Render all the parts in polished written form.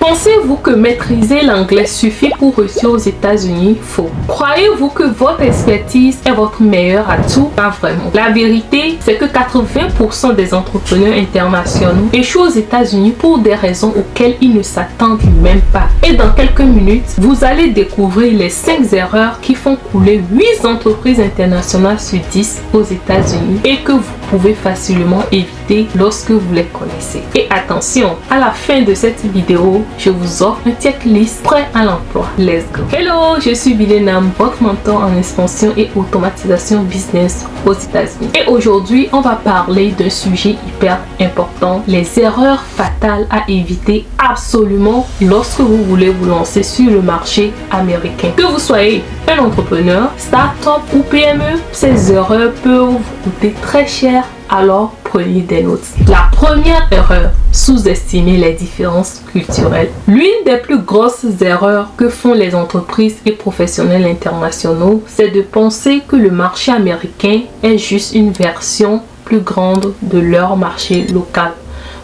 Pensez-vous que maîtriser l'anglais suffit pour réussir aux États-Unis? Faux. Croyez-vous que votre expertise est votre meilleur atout? Pas vraiment. La vérité, c'est que 80% des entrepreneurs internationaux échouent aux États-Unis pour des raisons auxquelles ils ne s'attendent même pas. Et dans quelques minutes, vous allez découvrir les 5 erreurs qui font couler 8 entreprises internationales sur 10 aux États-Unis et que vous pouvez facilement éviter lorsque vous les connaissez. Et attention, à la fin de cette vidéo, je vous offre un checklist prêt à l'emploi. Let's go! Hello, je suis Bilenam, votre mentor en expansion et automatisation business aux États-Unis. Et aujourd'hui, on va parler d'un sujet hyper important, les erreurs fatales à éviter absolument lorsque vous voulez vous lancer sur le marché américain. Que vous soyez un entrepreneur, start-up ou PME, ces erreurs peuvent vous coûter très cher, alors prenez des notes. La première erreur, sous-estimer les différences culturelles. L'une des plus grosses erreurs que font les entreprises et professionnels internationaux, c'est de penser que le marché américain est juste une version plus grande de leur marché local.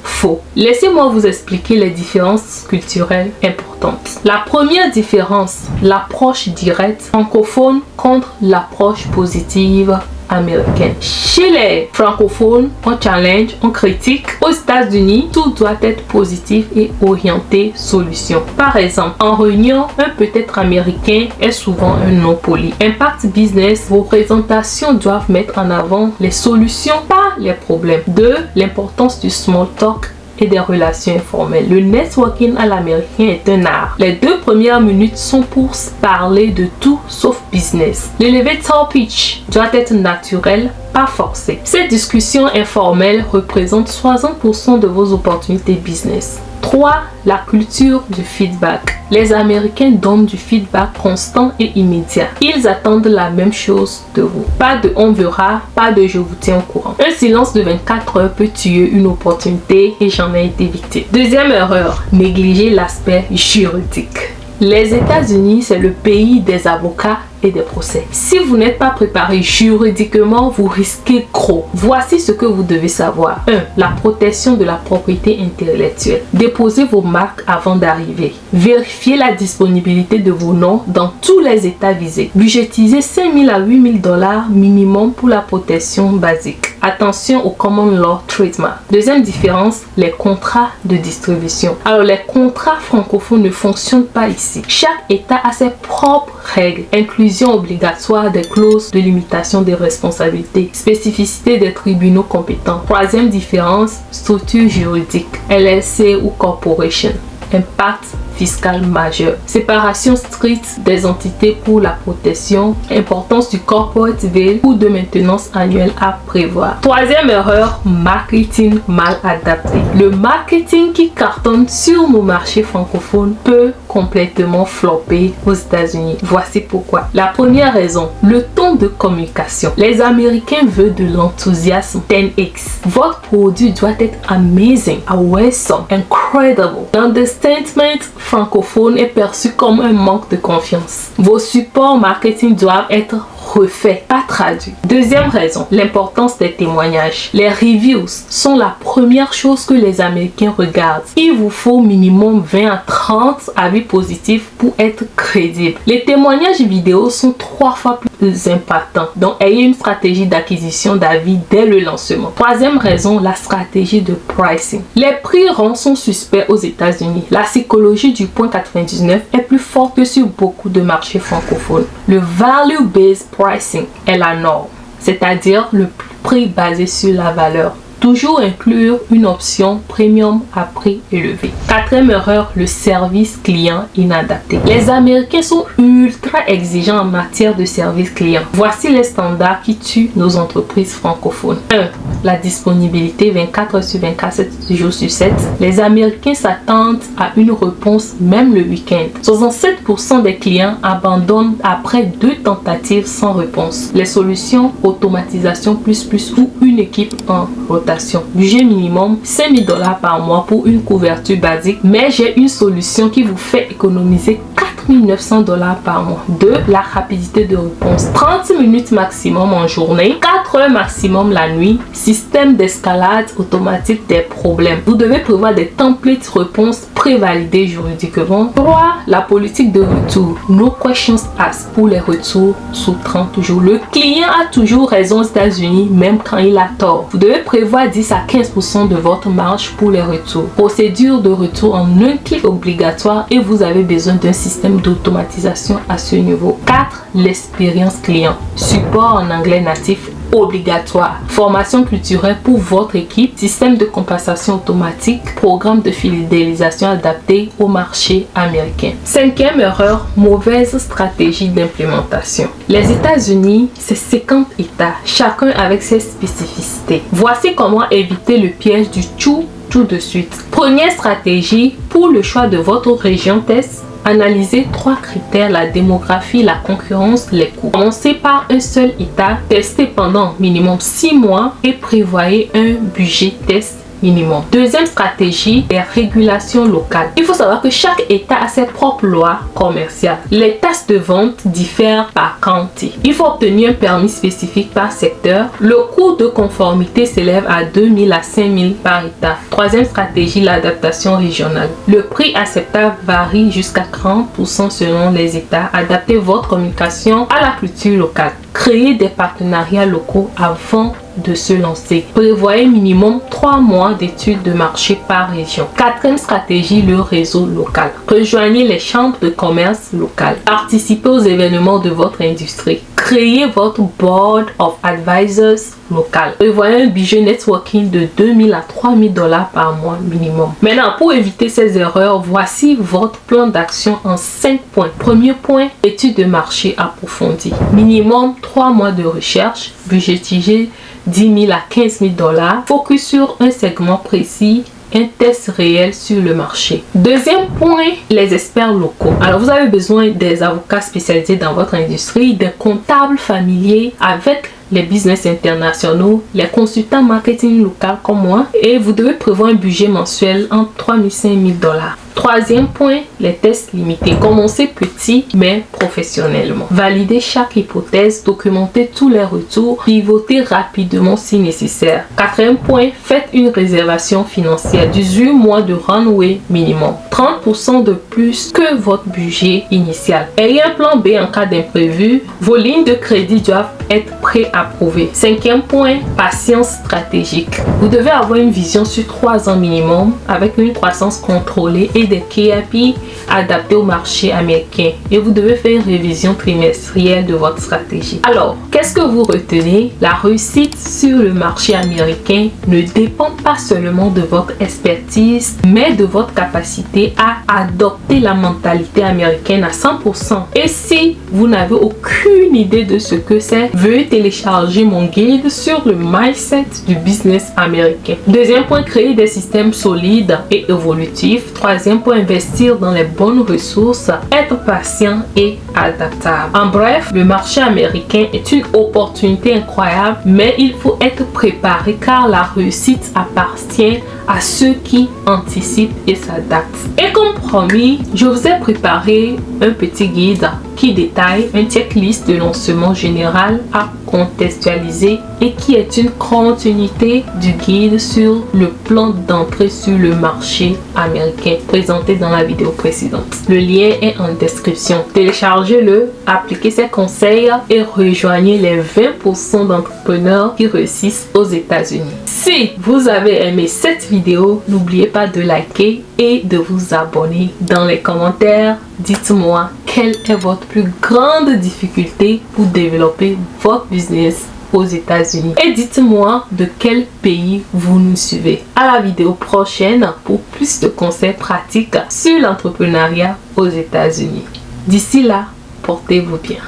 Faux. Laissez-moi vous expliquer les différences culturelles importantes. La première différence, l'approche directe francophone contre l'approche positive américaine. Chez les francophones, on challenge, on critique. Aux États-Unis, tout doit être positif et orienté solution. Par exemple, en réunion, un peut-être américain est souvent un non poli. Impact business, vos présentations doivent mettre en avant les solutions, pas les problèmes. 2. L'importance du small talk et des relations informelles. Le networking à l'américain est un art. Les 2 premières minutes sont pour parler de tout sauf business. L'elevator pitch doit être naturel, pas forcé. Cette discussion informelle représente 60% de vos opportunités business. 3. La culture du feedback. Les Américains donnent du feedback constant et immédiat. Ils attendent la même chose de vous. Pas de on verra, pas de je vous tiens au courant. Un silence de 24 heures peut tuer une opportunité et j'en ai été victime. Deuxième erreur, négliger l'aspect juridique. Les États-Unis, c'est le pays des avocats et des procès. Si vous n'êtes pas préparé juridiquement, vous risquez gros. Voici ce que vous devez savoir. 1. La protection de la propriété intellectuelle. Déposez vos marques avant d'arriver. Vérifiez la disponibilité de vos noms dans tous les États visés. Budgétisez 5 000 à 8 000 $ minimum pour la protection basique. Attention au common law trademark. Deuxième différence, les contrats de distribution. Alors, les contrats francophones ne fonctionnent pas ici. Chaque État a ses propres règles. Inclusion obligatoire des clauses de limitation des responsabilités. Spécificité des tribunaux compétents. Troisième différence, structure juridique. LLC ou corporation. Impact fiscal majeur. Séparation stricte des entités pour la protection. Importance du corporate veil ou de maintenance annuelle à prévoir. Troisième erreur, marketing mal adapté. Le marketing qui cartonne sur nos marchés francophones peut complètement flopper aux États-Unis. Voici pourquoi. La première raison, le ton de communication. Les Américains veulent de l'enthousiasme 10x. Votre produit doit être amazing, awesome, incredible. L'understatement francophone est perçu comme un manque de confiance. Vos supports marketing doivent être refaits, pas traduits. Deuxième raison, l'importance des témoignages. Les reviews sont la première chose que les Américains regardent. Il vous faut minimum 20 à 30 avis positifs pour être crédible. Les témoignages vidéo sont 3 fois plus impactants. Donc, ayez une stratégie d'acquisition d'avis dès le lancement. Troisième raison, la stratégie de pricing. Les prix sont suspects aux États-Unis. La psychologie du point 99 est plus forte que sur beaucoup de marchés francophones. Le value-based pricing est la norme, c'est-à-dire le prix basé sur la valeur. Toujours inclure une option premium à prix élevé. Quatrième erreur, le service client inadapté. Les Américains sont ultra exigeants en matière de service client. Voici les standards qui tuent nos entreprises francophones. 1. La disponibilité 24 heures sur 24, 7 jours sur 7. Les Américains s'attendent à une réponse même le week-end. 67% des clients abandonnent après 2 tentatives sans réponse. Les solutions automatisation plus ou une équipe en rotation. Budget minimum 5 000 $ par mois pour une couverture basique, mais j'ai une solution qui vous fait économiser 4 900 $ par mois. 2. La rapidité de réponse. 30 minutes maximum en journée, 4 heures maximum la nuit. Système d'escalade automatique des problèmes. Vous devez prévoir des templates réponses prévalidé juridiquement. 3. La politique de retour. No questions asked pour les retours sous 30 jours. Le client a toujours raison aux États-Unis, même quand il a tort. Vous devez prévoir 10 à 15% de votre marge pour les retours. Procédure de retour en un clic obligatoire et vous avez besoin d'un système d'automatisation à ce niveau. 4. L'expérience client. Support en anglais natif obligatoire. Formation culturelle pour votre équipe, système de compensation automatique, programme de fidélisation adapté au marché américain. 5e erreur, mauvaise stratégie d'implémentation. Les États-Unis, c'est 50 États, chacun avec ses spécificités. Voici comment éviter le piège du tout de suite. Première stratégie, pour le choix de votre région test, analysez 3 critères: la démographie, la concurrence, les coûts. Commencez par un seul État, testez pendant minimum 6 mois et prévoyez un budget test minimum. Deuxième stratégie, les régulations locales. Il faut savoir que chaque État a ses propres lois commerciales. Les taxes de vente diffèrent par county. Il faut obtenir un permis spécifique par secteur. Le coût de conformité s'élève à 2 000 à 5 000 par État. Troisième stratégie, l'adaptation régionale. Le prix acceptable varie jusqu'à 40% selon les États. Adaptez votre communication à la culture locale. Créez des partenariats locaux avant de se lancer. Prévoyez minimum 3 mois d'études de marché par région. Quatrième stratégie, le réseau local. Rejoignez les chambres de commerce locales. Participez aux événements de votre industrie. Créez votre board of advisors local. Prévoyez un budget networking de 2 000 à 3 000 $ par mois minimum. Maintenant, pour éviter ces erreurs, voici votre plan d'action en 5 points. Premier point, étude de marché approfondie. Minimum 3 mois de recherche, budgétisé 10 000 à 15 000 $. Focus sur un segment précis, un test réel sur le marché. Deuxième point, les experts locaux. Alors, vous avez besoin des avocats spécialisés dans votre industrie, des comptables familiers avec les business internationaux, les consultants marketing local comme moi, et vous devez prévoir un budget mensuel entre 3 000 à 5 000 $. Troisième point, les tests limités. Commencez petit mais professionnellement. Validez chaque hypothèse, documentez tous les retours, pivotez rapidement si nécessaire. Quatrième point, faites une réservation financière, 18 mois de runway minimum, 30% de plus que votre budget initial. Ayez un plan B en cas d'imprévu. Vos lignes de crédit doivent être préapprouvées. Cinquième point, patience stratégique. Vous devez avoir une vision sur 3 ans minimum avec une croissance contrôlée et des KPI adaptés au marché américain, et vous devez faire une révision trimestrielle de votre stratégie. Alors, qu'est-ce que vous retenez? La réussite sur le marché américain ne dépend pas seulement de votre expertise, mais de votre capacité à adopter la mentalité américaine à 100%. Et si vous n'avez aucune idée de ce que c'est, veuillez télécharger mon guide sur le mindset du business américain. Deuxième point, créer des systèmes solides et évolutifs. Troisième point, investir dans les bonnes ressources, être patient et adaptable. En bref, le marché américain est une opportunité incroyable, mais il faut être préparé car la réussite appartient à ceux qui anticipent et s'adaptent. Et comme promis, je vous ai préparé un petit guide qui détaille un checklist de lancement général à contextualiser et qui est une continuité du guide sur le plan d'entrée sur le marché américain présenté dans la vidéo précédente. Le lien est en description. Téléchargez-le, appliquez ces conseils et rejoignez les 20% d'entrepreneurs qui réussissent aux États-Unis. Si vous avez aimé cette vidéo, n'oubliez pas de liker et de vous abonner. Dans les commentaires, dites-moi quelle est votre plus grande difficulté pour développer votre business aux États-Unis. Et dites-moi de quel pays vous nous suivez. À la vidéo prochaine pour plus de conseils pratiques sur l'entrepreneuriat aux États-Unis. D'ici là, portez-vous bien.